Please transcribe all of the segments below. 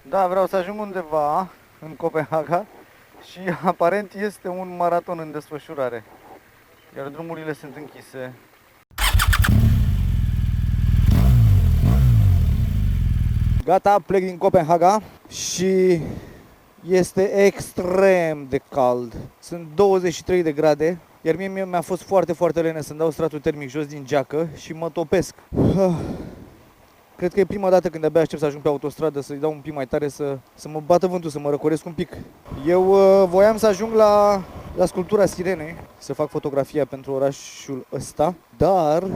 Da, vreau să ajung undeva în Copenhaga și aparent este un maraton în desfășurare. Iar drumurile sunt închise. Gata, plec din Copenhaga și este extrem de cald. Sunt 23 de grade, iar mie mi-a fost foarte, foarte lene să-mi dau stratul termic jos din geacă și mă topesc. Cred că e prima dată când abia aștept să ajung pe autostradă, să-i dau un pic mai tare, să mă bată vântul, să mă răcoresc un pic. Eu voiam să ajung la sculptura Sirenei, să fac fotografia pentru orașul ăsta, dar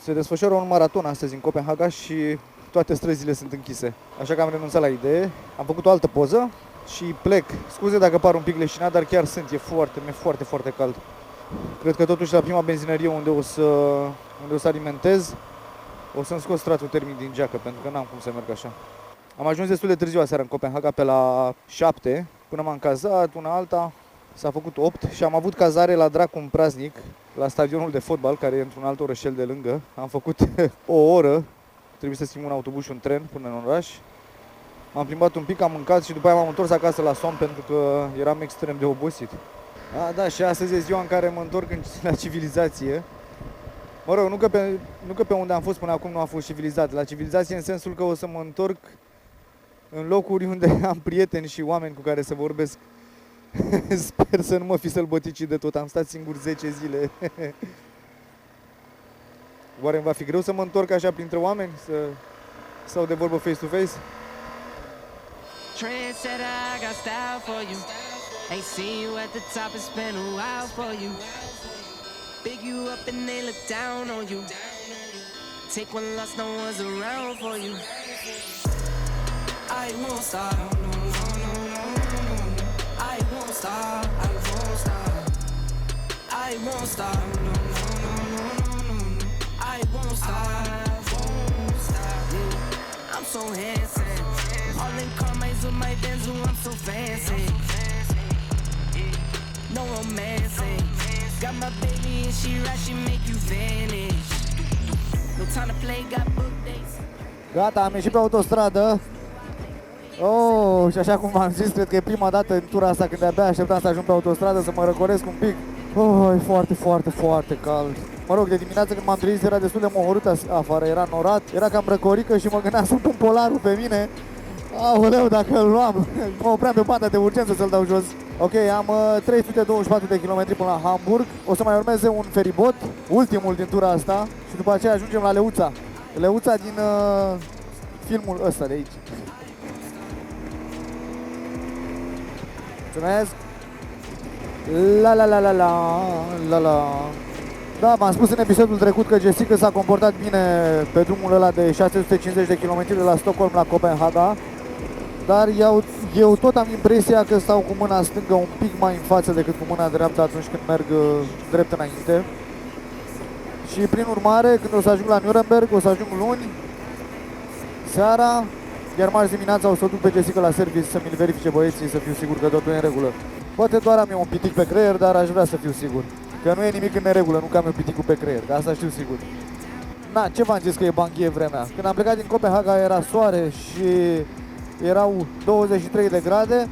se desfășoară un maraton astăzi în Copenhaga și toate străzile sunt închise. Așa că am renunțat la idee, am făcut o altă poză și plec. Scuze dacă par un pic leșinat, dar chiar sunt, mi-e foarte, foarte cald. Cred că totuși la prima benzinărie unde o să alimentez, o să-mi scot stratul termic din geacă, pentru că n-am cum să merg așa. Am ajuns destul de târziu aseară în Copenhaga, pe la 7, până m-am cazat, una alta, s-a făcut 8 și am avut cazare la Dracum Praznic, la stadionul de fotbal, care e într-un alt orășel de lângă. Am făcut o oră, trebuie să schimb un autobuz și un tren până în oraș. M-am plimbat un pic, am mâncat și după aia m-am întors acasă la somn, pentru că eram extrem de obosit. Da, și astăzi e ziua în care mă întorc la civilizație. Mă rog, nu că pe unde am fost până acum nu a fost civilizat. La civilizație în sensul că o să mă întorc în locuri unde am prieteni și oameni cu care să vorbesc. Sper să nu mă fi sălbăticit de tot. Am stat singur 10 zile. Oare îmi va fi greu să mă întorc așa printre oameni? Să stau de vorbă face-to-face? Trendsetter, I got style for you. Ain't seen you at the top, it's been a while for you. Big you up and they look down on you. Take one loss, no one's around for you. I won't stop. I won't stop. I won't stop. I won't stop. I won't stop. I'm so handsome. All in Carmine's with my Benzo, I'm so fancy. No romancing. Got my baby and she right, she make you vanish. No time to play, got book dates. Gata, am ieșit pe autostradă. Și așa cum v-am zis, cred că e prima dată în tura asta când de-abia așteptam să ajung pe autostradă, să mă răcoresc un pic. E foarte, foarte, foarte cald. Mă rog, de dimineață când m-am trezit era destul de mohorât afară, era norat, era cam răcorică și mă gândeam să pun polarul pe mine. Aoleu, dacă îl luam, mă opream pe banda de urgență să-l dau jos. Ok, am 324 de kilometri până la Hamburg. O să mai urmeze un feribot, ultimul din tura asta. Și după aceea ajungem la Leuța. Leuța din filmul ăsta de aici. Mulțumesc! La la la la la la la. Da, m-am spus în episodul trecut că Jessica s-a comportat bine pe drumul ăla de 650 de km de la Stockholm la Copenhaga. Dar eu tot am impresia că stau cu mâna stângă un pic mai în față decât cu mâna dreaptă atunci când merg drept înainte. Și prin urmare, când o să ajung la Nuremberg, o să ajung luni seara, iar marți dimineața o să o duc pe Jessica la service să mi-l verifice băieții, să fiu sigur că totul e în regulă. Poate doar am eu un pitic pe creier, dar aș vrea să fiu sigur că nu e nimic în neregulă, nu că am eu piticul pe creier, că asta știu sigur. Na, ce v-am zis că e banghie vremea? Când am plecat din Copenhaga era soare și erau 23 de grade.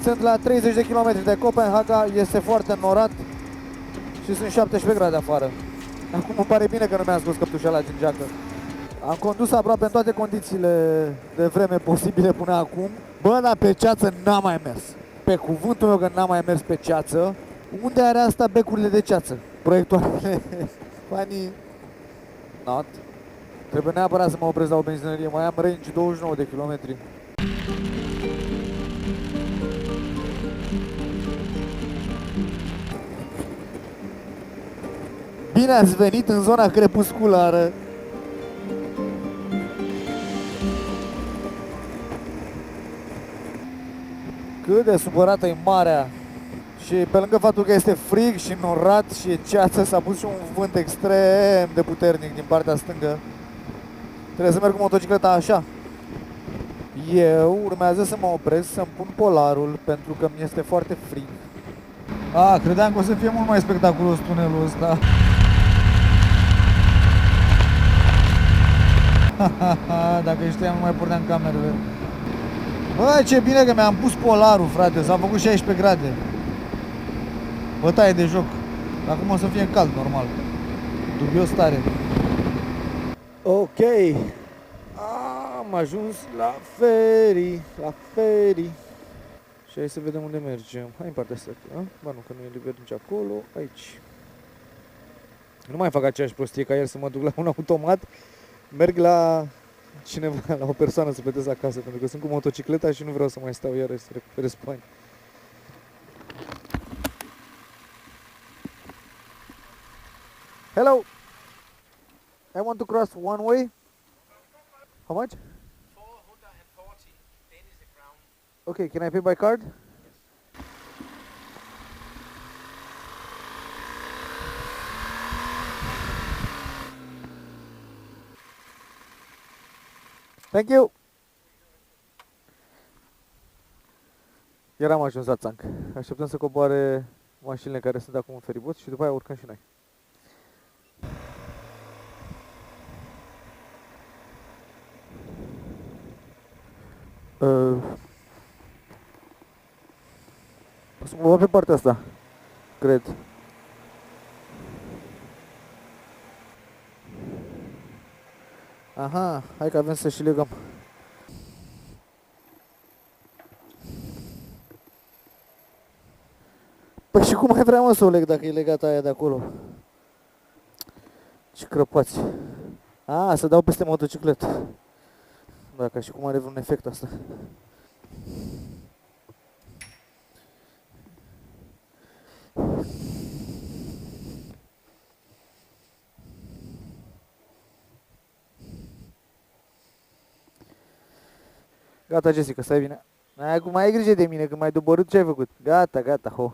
Sunt la 30 de km de Copenhaga, este foarte norat și sunt 17 grade afară. Acum îmi pare bine că nu mi-am scos căptușala din geacă. Am condus aproape în toate condițiile de vreme posibile până acum. Bă, dar pe ceață n-am mai mers. Pe cuvântul meu că n-am mai mers pe ceață. Unde are asta becurile de ceață? Proiectoarele funny not. Trebuie neapărat să mă opresc la o benzinărie. Mai am range 29 de kilometri. Bine ați venit în zona crepusculară. Cât de supărată e marea. Și pe lângă faptul că este frig și norat și e ceață, s-a pus și un vânt extrem de puternic din partea stângă. Trebuie să merg cu motocicleta așa. Eu urmează să mă opresc, să-mi pun polarul, pentru că mi este foarte frig. Credeam că o să fie mult mai spectaculos tunelul ăsta. Dacă știam, nu mai porneam camerele. Bă, ce bine că mi-am pus polarul, frate, s-a făcut 16 grade. Bătaie de joc. Acum o să fie cald, normal. Dubios tare. Ok. Am ajuns la ferii. La ferii. Și hai să vedem unde mergem. Hai în partea asta. Ba nu, că nu e liber nici acolo. Aici. Nu mai fac aceeași prostie ca ieri să mă duc la un automat. Merg la cineva, la o persoană să plătesc acasă, pentru că sunt cu motocicleta și nu vreau să mai stau iarăși să recuperez bani. Hello! I want to cross one way. How much? 440 Danish crown. Okay, can I pay by card? Thank you! Iar am ajuns la țanc. Așteptăm să coboare mașinile care sunt acum în feribot și după aia urcăm și noi. O să mă bag pe partea asta, cred. Aha, hai că avem să și legăm. Păi și cum mai vreau, mă, să o leg dacă e legată aia de acolo? Ce crăpați. A, să dau peste motocicletă. Da, ca și cum are vreun efect asta. Gata, Jessica, stai bine. Acum mai ai grijă de mine, că m-ai doborât, ce ai făcut? Gata, gata, ho.